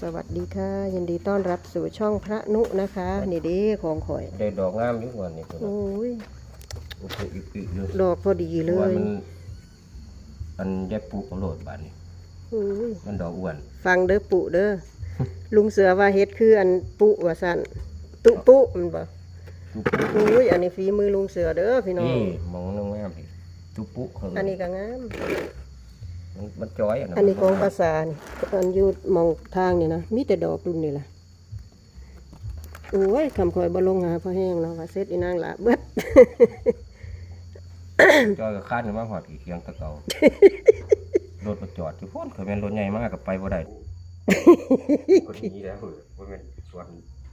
สวัสดีค่ะยินดีต้อนรับสู่ช่องพระนุนะคะนี่เด้ของข่อยได้ดอกงามอยู่ก่อนนี่ โอ้ย โอเคอีกเลย ดอกพอดีเล ว่าย มันได้ปลูกโหลดบาดนี่ โอ้ย มันดอกอ้วน ฟังเด้อปุเด้อ ลุงเสือว่าเฮ็ดคืออันปุว่าสั่นตุปุมันบ่ ตุปุ โอ้ยอันนี้ฝีมือลุงเสือเด้อพี่น้อง นี่มองน้องงามพี่ตุปุเขา อันนี้ก็งาม มันจ้อย อันนี้ของภาษานี่อันอยู่มองทางนี่นะมีแต่ดอกรุ่นนี่ล่ะโอ้ยคำคอยบ่ลงหาพอแห้งเนาะว่าเสร็จอีนางละเบิด จ้อยก็คาดมาหอดกี่เคียงตะเก่ารถมาจอดที่พ้นเคยเป็นรถใหญ่มากกับไปบ่ได้คนนี้แล้วบ่แม่นสวน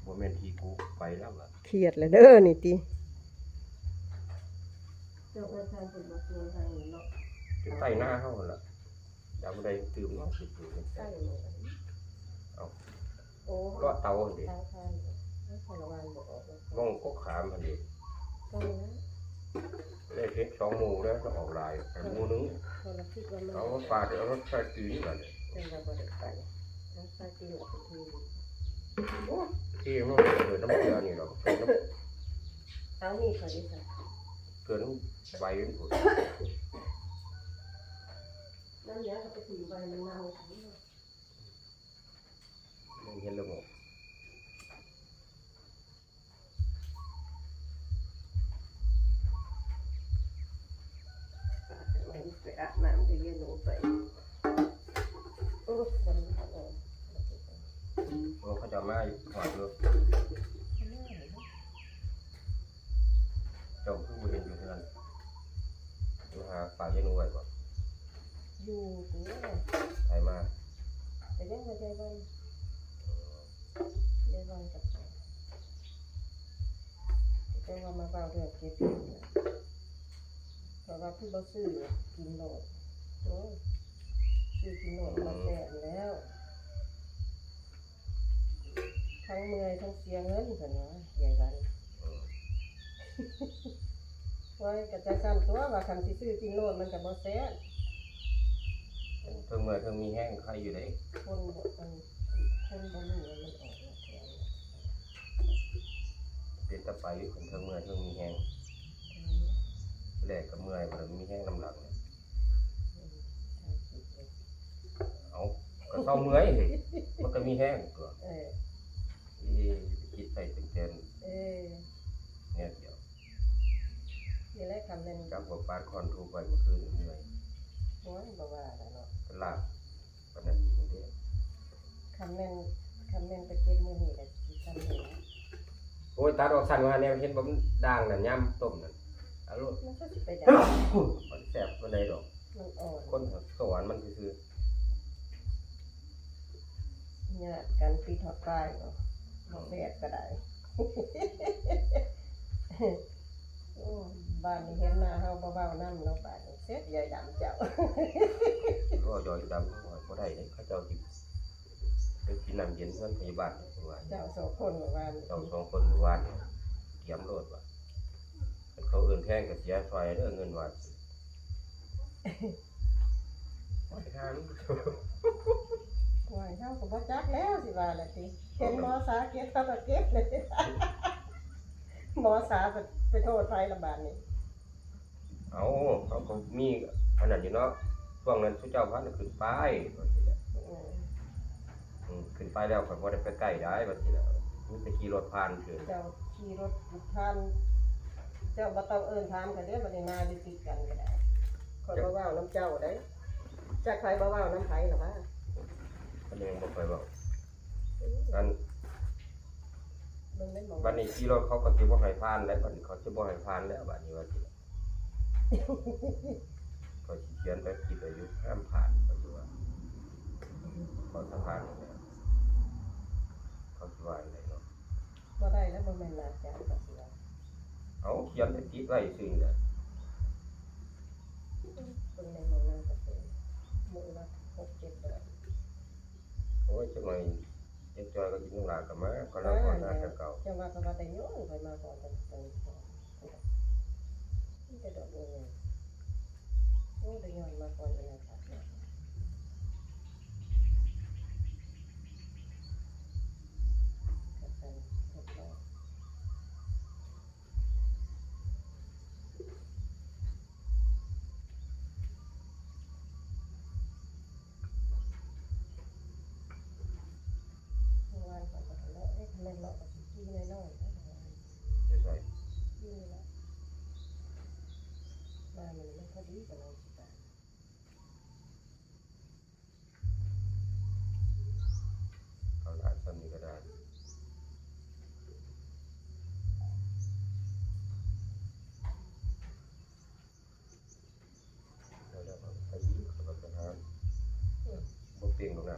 บ่แม่นที่กูไปแล้วล่ะ เครียดเลยเด้อนี่ติเจ้าก็ทานเป็นบ่ตัวทางนี้เนาะ จะใต้หน้าเฮาล่ะดาวใดตื่มเนาะสิตื่ม ใส่เลย เอา โอ้ เลาะเตาดิ ทางทานไม่ใช่ระวังบ่ออกเลย มองกกขามพันดิ ก็นะ ได้เพ็ด2หมู่แล้วก็ออกลายไปหมู่นึง คนละคิดว่ามัน เอาปลาเดี๋ยวเอารถใส่ตีนี่ก่อนเลย จังว่าบ่ได้ไปน้ำใส่ตีหลอกที ที่มันเกิดน้ำเกลือนี่หรอกเกิดน้ เอานี่ค่ะดิค่ะ ำเกิดน้ำใบมันผุด น้ำยาเขาไปถือใบมันเน่า มันเห็นแล้วหมด ไปอาบน้ำไปเย็นหนูไปโอ้มันเอา เขาจะมาหอดเลยเจ้าเพิ่งมาเห็นอยู่เท่านั้นดูหาปลาเย็นไว้ก่อน อยู่ตัว ไปมา แต่ยังไม่ได้วันได้วันกับแต่ว่ามาเบาเดือดเก็บเพราะว่าพี่บ่ซื้อกินโหลดโอ้ยซื้อกินโหลดมาแสนแล้วทั้งเมื่อยทั้งเสียเงินเพิ่นว่าใหญ่วันไว้ก็จะสั่นตัวว่าคันสิซื้อกินโหลดมันก็บ่แซ่บ เพิ่งเมื่อเพิ่งมีแห้งใครอยู่ได้ คนบ่มันคนบ่รู้ว่ามันออกมาแซ่บ เป็นตะไปคนเพิ่งเมื่อเพิ่งมีแห้งแรกกับเมื่อยมันมีแห้งน้ำหลังเอาก็เศร้าเมื่อยมันก็มีแห้งตัว เออ ที่คิดใส่เต็ม เออ ๆเนี่ยเดียว นี่แหละคำนั้น จับหัวปลาคอนทูไปเมื่อคืนเหนื่อย โอ้ยบ่ว่าแล้วเนาะ ตลาดปนัดอีกเดียว คำนั้นไปเก็บมื้อนี้ก็สิทำนี่นะ โอ้ยตาดอกสั่นว่าเนี่ยเห็นบ่มันด่างนั่นย่ำต้มนั่นอร่อย มันก็สิไปได้ มันแซ่บมันได้ดอก มันอ่อน คนสวรรค์มันคือ เนี่ยกันปีถอดปลายเนาะบ่แซ่บก็ได้ โอ้บ้านนี้เห็นหน้าเฮาบ่เว้านำเนาะบ้านนี้เสร็จยายดำเจ้า ก็ยอยดำเขาบ่ได้เลยเขาเจ้ากินไปกินน้ำเย็นเพื่อนพยาบาลว่า เจ้าสองคนเมื่อวาน เจ้า2คนหมู่บ้านเตรียมโลดว่าเขาเอื่นแพงก็เสียไฟเด้อเงินว่าไปทาง ว่าเฮาก็บ่จักแล้วสิว่าล่ะติเห็นหมอสาเก็บเขาก็เก็บเลย หมอสาไปโทษไผละบาดนี้ เอาเขาก็มีอันนั้นอยู่เนาะช่วงนั้นผู้เจ้าพันขึ้นไปว่าสิแหละ ขึ้นไปแล้วข่อยบ่ได้ไปใกล้ได้บัดนี้แหละมีแต่ขี่รถผ่านเฉย เจ้าขี่รถผ่านเจ้าบ่ต้องเอิ้นถามกันเด้อบัดนี้นาอยู่ติดกันก็ได้ข่อยบ่เว้าน้ำเจ้าได้จักไผบ่เว้าน้ำไผล่ะว่า อันนี้ยังบ่ค่อยเว้าอัน เบิ่งได้หมอง บัดนี้ขี่รถเขาก็สิบ่ให้ผ่านแล้วบัดนี้เขาสิบ่ให้ผ่านแล้วบัดนี้ว่าสิเขาสิเขียนไปคิดอายุห้ามผ่านก็สิว่าเขาสะพานนี่แหละเขาสิว่าจังไดเนาะ บ่ได้แล้วบ่แม่นนาจ้าก็สิว่า เอาเขียนไปติดไว้ซื่อนี่แหละ เบิ่งได้หมองนั้นก็เป็นมื้อละ6-7บาท โอ้ยจังได๋เด็กจอยก็กินน้ำลายกลับมาก็แล้วก่อนหน้าแต่เก่า จังว่าก็ว่าได้โยนไปมาก่อนจังนี่แต่ดอกเงินโอ้ได้ย้อนมาก่อนเลยนะครับ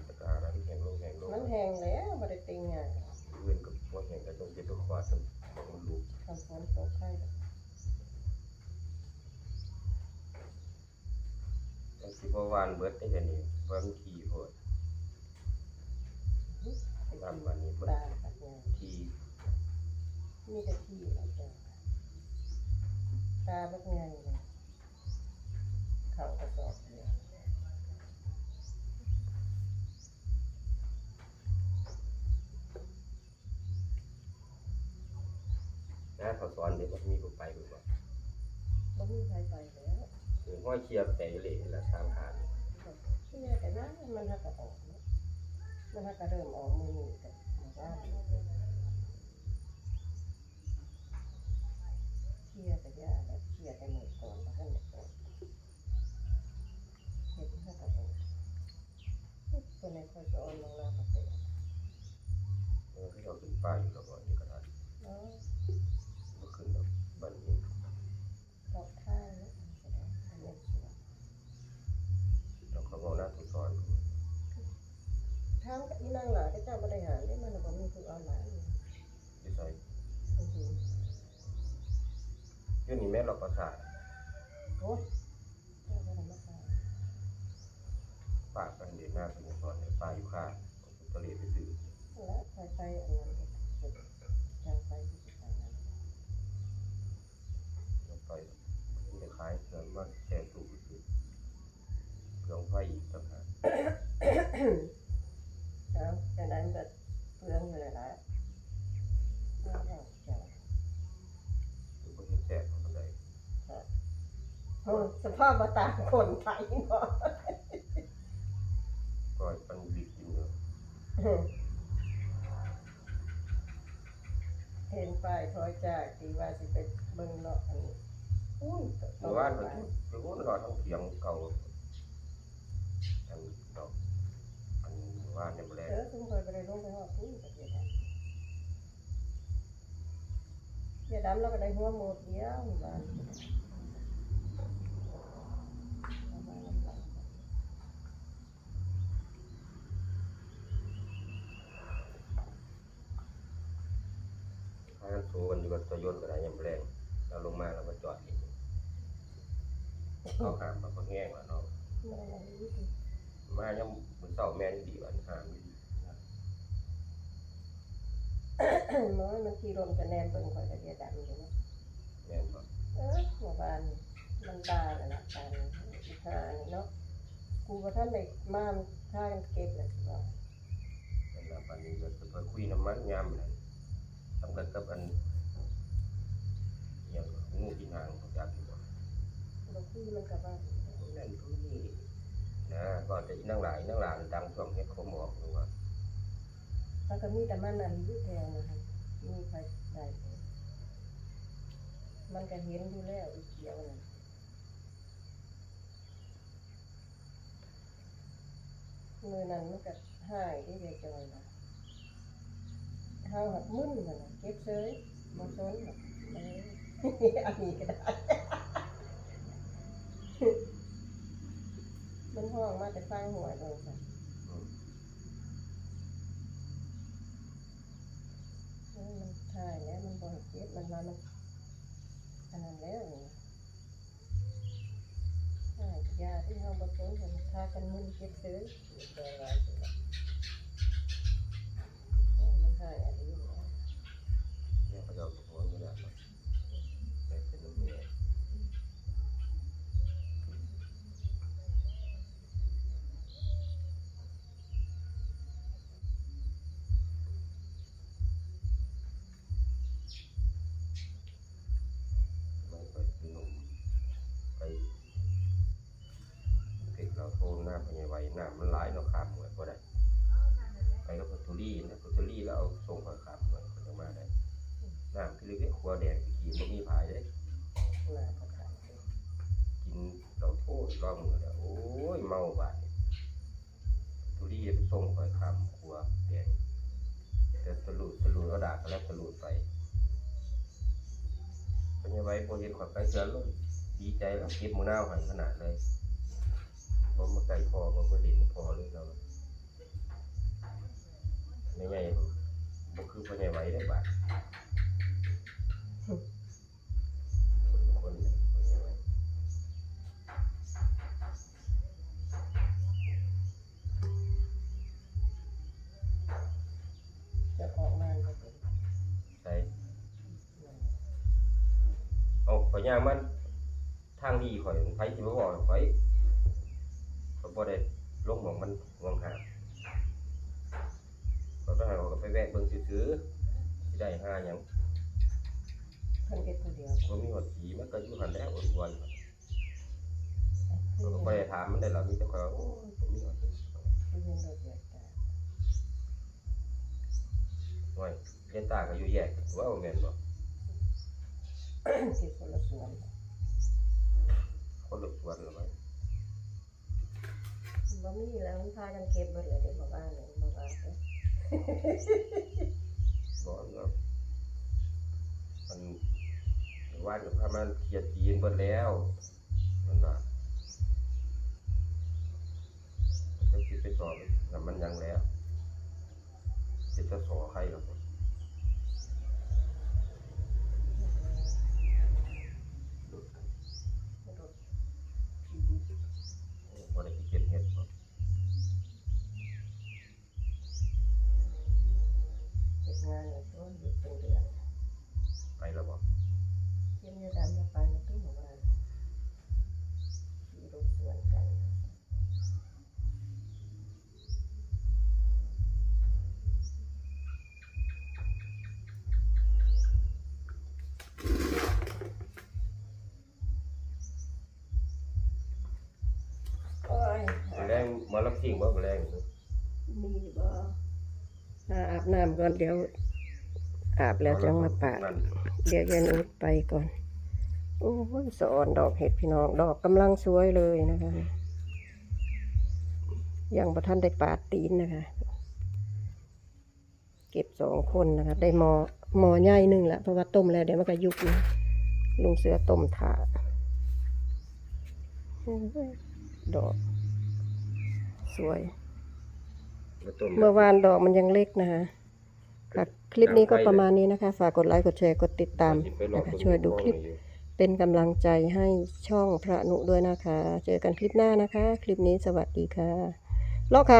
ตะกาแล้วแห้งลงมันแห้งแล้วบ่ได้ติงหยัง เงินกับบ่แห้งก็ต้องเก็บตัวควาดมันลูก คำฝนตกให้ มันสิบ่หวานเบิดได้เดี๋ยวนี้ว่ามันขี้โพดทำวันนี้เบิด ตาปัดงาน ขี้ มีแต่ที่เราเจอตาบักงานเลยเขากระสอบเลย นะเขาสอนเด็กว่ามีผู้ไปบ่ว่า บ่มีใครไปแล้ว คือห้อยเชียบแต่เหล่ละทางผ่าน ที่แม่แต่นะมันหักกระออกเนาะมันหักกระเริ่มออกมือนี่กับมาบ้านเชี่ยแต่ยาแล้วเชี่ยแต่หมดก่อนแล้วท่านเด็กก่อนเห็นหักกระออกตัวในคอยสอนลงแล้วก็เป็น ที่เราขึ้นป้ายอยู่แล้วบ่นี่ก็ได้ เนาะ บ่ขึ้นดอกบัดนี้ ดอกท่าเนาะแสดงอันนี้สวย เราเขาบอกหน้าทุกสอน ทางกับอีนางหลาก็เจ้าบริหารได้มันบ่มีผู้เอาหลานอยู่ ที่ใส่ อือหือ อยู่นี่แม่เราประสาท โอ้ยเจ้าบ่ได้มาขาย ป้ากันเด็กหน้าเป็นสอนในป้าอยู่ข้างตะเลไปซื้อ แล้วไปอันนั้นเด็กจางไปที่สุดนั้น เราไปมันจะขายเครื่องมาแช่ตู้ซื้อเครื่องไฟอีกต่างหาก แล้วจากนั้นก็เปลืองอยู่เลยละแล้วก็เจ้า คือบ่เฮ็ดแซ่บมันได้ โอ้สภาพมาตามคนไทยเนาะ ก็ปันบิดกินเนาะ เห็นป้ายถอยจากที่ว่าสิไปเบิ่งเนาะอันนี้อุ้ย เมื่อวานมันไปโหนรอทั้งเสียงเก่าอันดอกอันเมื่อวานเนี่ยบ่แล ซุ่มเคยไปได้ลงไปฮอดพุ่นกับเสียดำเราก็ได้หัวหมดเดียวบ้านเอามาลำบาก พากันโซกันอยู่กับตัวยนต์ก็ได้ยังบ่แรงเราลงมาเราก็จอดอีกเอาหามมาก็แห้งแล้วเนาะ แม่นี่ดิ มายังมื้อเช้าแม่นดีว่าหามดี น้อยมันขี่รถจะแนมเบิ่งข่อยก็เดียดำอยู่เนาะ แม่นบ่ หมู่บ้านมันตาน่ะนะตานี่อีหานี่เนาะกูบ่ทันได้มาทางเก็บเลยสิว่า แต่ละปันนี้ก็จะไปคุยน้ำมันยามนั้นทำกันกับอันเอียงงูกินหางของจักอยู่บ่ บ่คุยมันก็ว่า นั่นคือนี่นะก่อนจะอีนั่งหลายดังช่วงเฮ็ดขมออกว่า มันก็มีแต่มันอันอยู่แถวนะคะมีใครได้มันก็เห็นอยู่แล้วอีเขียวน่ะมือนั้นมันก็หายได้ยายจอยนะเฮาหักมึนมันน่ะเก็บเฉยบ่สนหรอกอันนี้ก็ได้ มันห้องมาแต่ฟังหัวเลยค่ะมันใช่แล้วมันบริเจ็บมันมามันอันนั้นแล้วนี่ใช่ยาที่เราบริโภคมันทากันมึนเจ็บซื้อเดี๋ยวอะไรสิล่ะมันหายอะไรอยู่แล้ว เนี่ยเขาจะเอาหัวนี่แหละแต่เป็นลูกเนี่ยมันไปหนุ่มไปเก็บเราโทนหน้าพญาไว้หน้ามันหลายเราขาดหมดก็ได้ไปกับพุทธุรีนะพุทธุรีแล้วเอาส่งไปขาดหมดก็จะมาได้น้ำที่เล็กๆขัวแดงไปกินบ่มีผายเลย หน้าก็ขาดเลย กินเราโทษรอบมือแล้วโอ้ยเมาบาดนี่ตุลีไปส่งคอยคำครัวแดงแต่ตะลุดเขาด่ากันแล้วตะลุดไปเป็นยังไงพอเห็นขอดไปเจอแล้วดีใจแล้วเก็บมือหน้าหันขนาดเลยผมมาไก่พอผมมาเด่นพอเลยเรา พ่อใหญ่ไหวได้บาดคนพ่อใหญ่ไหว จะออกมาก็เป็น ใส่เอาข่อยย่างมันทางดีข่อยไผสิมาบอกข่อยก็บ่ได้ลงหม่องมันห่วงหาข่อยไปหาก็ไปแวะเบิ่งซื่อๆสิได้หาหยัง เพิ่นเฮ็ดผู้เดียว บ่มีหอดสีมันก็อยู่หั่นแหล้วอ้วนๆก็บ่ได้ถามมันได้ล่ะมีแต่ข่อยว่าโอ้ยบ่มีหอดสี เพิ่นเฮ็ดโดดเดี่ยวจ้ะ โอ้ยเรียนตาก็อยู่แยกว่าบ่แม่นบ่ ที่คนละส่วน คนละส่วนละมั้ย บ่มีแล้วมันพากันเก็บเบิดเลยเดี๋ยวมาบ้านเลยมาบ้านเด้อ บ่เนาะมันว่านกับพามันเคลียร์จีนเบิดแล้วมันว่าจะคิดไปสอบนำมันยังแล้วจะสอใครหรอก โดดชีวิต บ่ได้ไปเก็บเห็ดบ่ เฮ็ดงานแล้วก็หยุดเป็นเดือน ไปแล้วบ่ เฮ็ดงานมาไปมาตู้มาบ้านขี่รถสวนกัน โอ้ย แรงมาลักสิ่งบ่แรง มีบ่อาบน้ำก่อนเดี๋ยว อาบแล้วจังมาปาด นั่น เดี๋ยวยันอุดไปก่อน โอ้ยสอนดอกเห็ดพี่น้อง ดอกกำลังสวยเลยนะคะ ยังประทันได้ปาดตีนนะคะ เก็บ2 คนนะคะ ได้หมอใหญ่หนึ่งละเพราะว่าต้มแล้วเดี๋ยวมันก็ยุบนะลุงเสือต้มถาดโอ้ยดอก สวย แล้วต้ม เมื่อวานดอกมันยังเล็กนะคะค่ะ คลิปนี้ก็ประมาณนี้นะคะ ฝากกดไลค์ กดแชร์ กดติดตามนะคะช่วยดูคลิป เป็นกำลังใจให้ช่องพระนุด้วยนะคะ เจอกันคลิปหน้านะคะ คลิปนี้สวัสดีค่ะลอกคาง